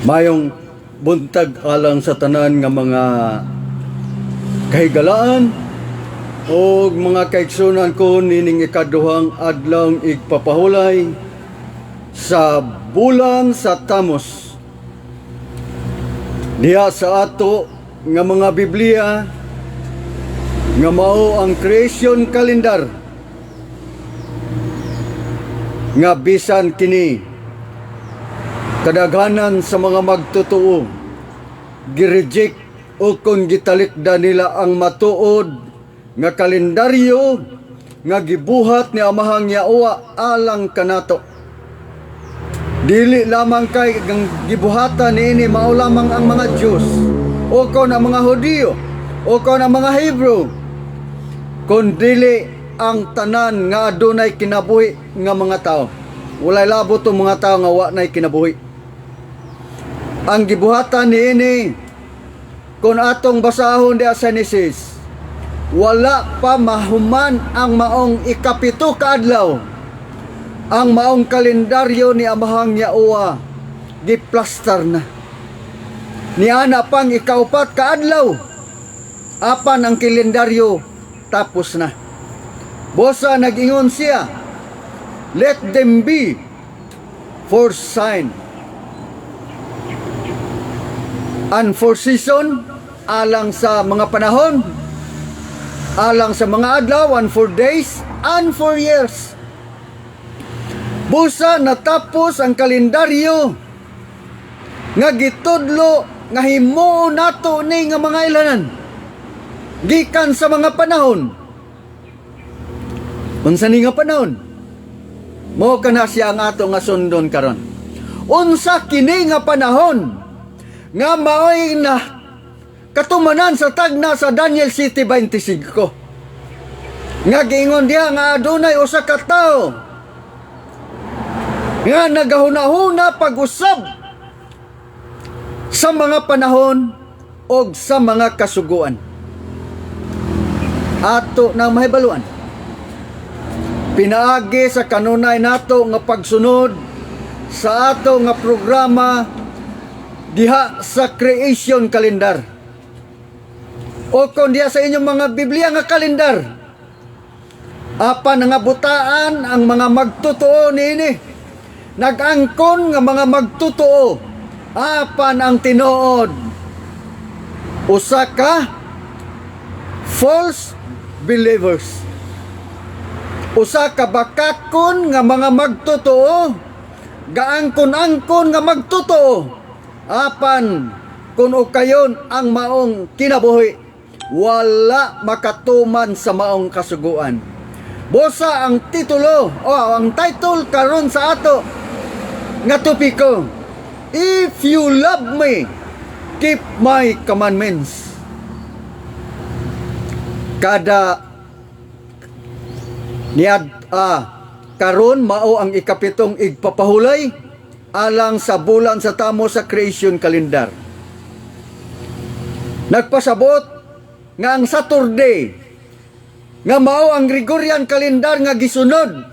Mayong buntag alang sa tanan nga mga kahigalaan o mga kaigsunan ko nining ikaduhang adlaw igpapahulay sa bulan sa Tamos. Diha sa ato nga mga Biblia nga mao ang creation calendar nga bisan kini kadaghanan sa mga magtotoo gireject o kung gitalikda nila ang matuod nga kalendaryo nga gibuhat ni Amahang Yaowa alang kanato. Dili lamang kay gibuhatan niini mao lamang ang mga Diyos o kon ang mga Hudiyo o kon ang mga Hebrew, kundi ang tanan nga adunay kinabuhi nga mga tao. Walay labo tong mga tao nga wa nay kinabuhi. Ang gibuhatan niini kung atong basahon di sa Genesis, wala pa mahuman ang maong ikapito ka adlaw. Ang maong kalendaryo ni Amahang Yaowa giplastar na. Niana pang ikaupat ka adlaw, apan ang kalendaryo tapos na. Bosa nag-ingon siya, let them be for sign and for season, alang sa mga panahon, alang sa mga adlaw, and for days, and for years. Busa natapos ang kalendaryo nga gitudlo nga himuon nato ni nga mga ilanan gikan sa mga panahon. Unsa ni nga panahon? Mao kana siya ang ato nga sundon karon. Unsa kini nga panahon nga maoy na katumanan sa tagna sa Daniel 7:25 nga giingon diha nga adunay usa ka tawo nga nagahuna-huna pag-usab sa mga panahon o sa mga kasuguan. Ato na mahibaluan, pinaagi sa kanunay nato nga pagsunod sa ato nga programa diha sa creation calendar o kung diha sa inyong mga Biblia nga kalendar. Apan nga butaan ang mga magtotoo niini, nag-angkon nga mga magtotoo, apan ang tinuod usa ka false believers, usa ka bakakon nga mga magtotoo, gaangkon-angkon nga magtotoo, apan kung ukayon ang maong kinabuhi, wala makatuman sa maong kasuguan. Bosa ang titulo o ang title karon sa ato nga topiko, if you love me, keep my commandments. Kada karon mao ang ikapitong igpapahulay alang sa bulan sa Tamos sa creation calendar. Nagpasabot nga ang Saturday nga mao ang Gregorian calendar nga gisunod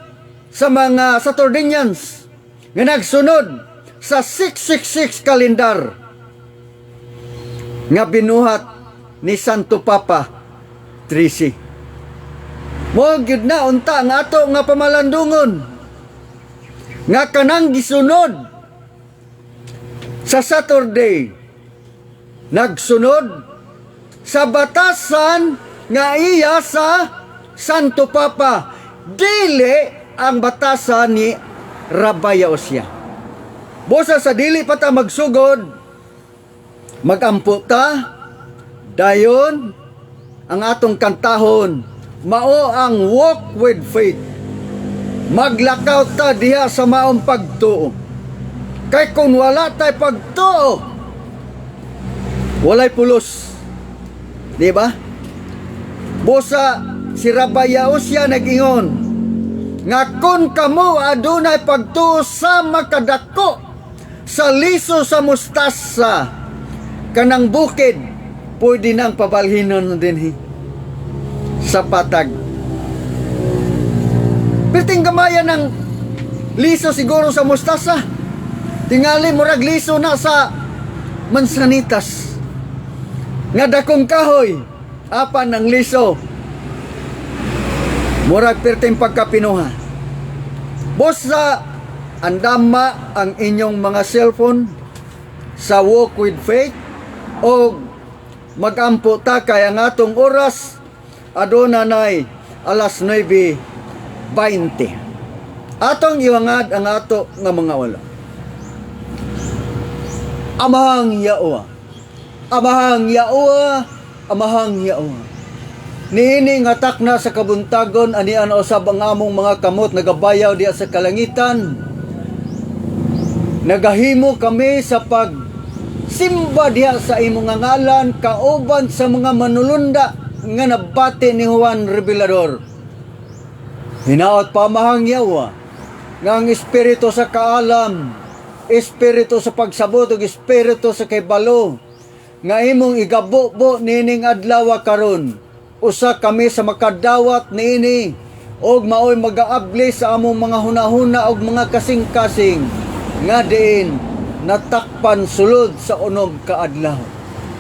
sa mga Saturnians nga nagsunod sa 666 calendar nga binuhat ni Santo Papa Trisi. Mo gyud na unta nga ato nga pamalandungon nga kanang gisunod sa Saturday nagsunod sa batasan nga iya sa Santo Papa, dili ang batasan ni Rabbi Yaosya. Bosa sa dili pa ta magsugod, magampo ta, dayon ang atong kantahon mao ang walk with faith. Maglakaw ta diha sa maong pagtuo. Kay kung wala tay pagtuo, walay pulos. Di ba? Bosa si Rabbi Yaosya nag-ingon nga kung kamo adunay pagtuo sa makadako sa liso sa mustasa, kanang bukid pwede nang pabalhinon dinhi sa patag. Perting gamaya ng liso siguro sa mustasa, tingali murag liso na sa mansanitas. Nga dakong kahoy, apan ng liso. Murag perteng pagkapinuha. Busa, andama ang inyong mga cellphone sa Walk with Faith o magampo ta kay ang atong oras aduna nay alas 9:20. Atong iwangad ang ato nga mga wala. Amahang Yaowa, Amahang Yaowa, Amahang Yaowa. Niini nga takna sa kabuntagon anian usab ang among mga kamot nagabayaw diya sa kalangitan. Nagahimo kami sa pag simba diha sa imong nga ngalan kauban sa mga manulunda nga nabati ni Juan Revelador. Hinaot pa Amahang Yaowa nga ang espiritu sa kaalam, espiritu sa pagsabot ug espiritu sa kaybalo nga imong igabubo nining adlaw karon. Usa kami sa makadawat niini og maoy magaabli sa among mga hunahuna og mga kasing-kasing nga diin natakpan sulod sa unog kaadlaw.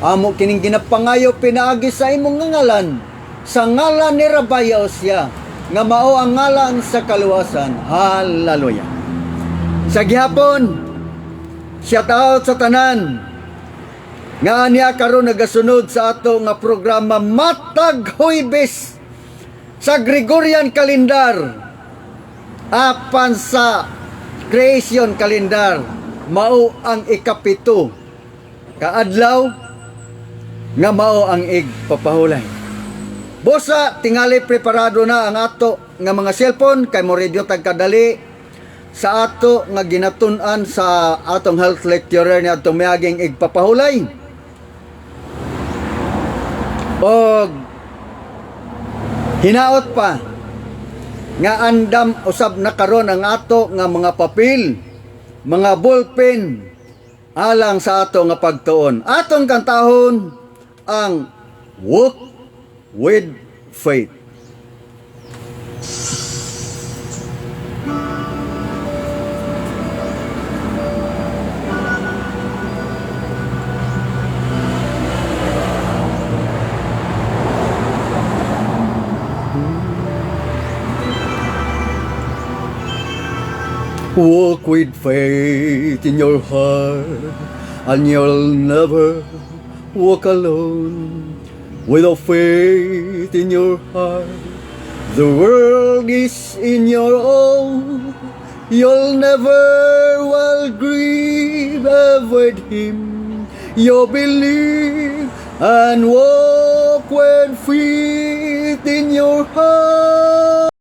Amo kining ginapangayo pinaagi sa imong ngalan, sa ngalan ni Rabaya Osya nga mao ang ngalan sa kaluwasan. Hallelujah. Sa gihapon, shout out sa tanan nga niya karon nagasunod sa ato nga programa matag Huwebes sa Gregorian calendar apan sa Creation calendar mao ang ikapito kaadlaw nga mao ang igpapahulay. Busa tingali preparado na ang ato nga mga cellphone kay mo radio tagkadali sa ato nga ginatun-an sa atong health lecturer ni atong miaging igpapahulay. Og hinaot pa nga andam usab na karon ang ato nga mga papel, mga ballpen alang sa ato nga pagtuon. Atong kantahon ang Walk with Faith. Walk with faith in your heart, and you'll never walk alone. Without faith in your heart, the world is in your own. You'll never will grieve, avoid him. You believe and walk with faith in your heart.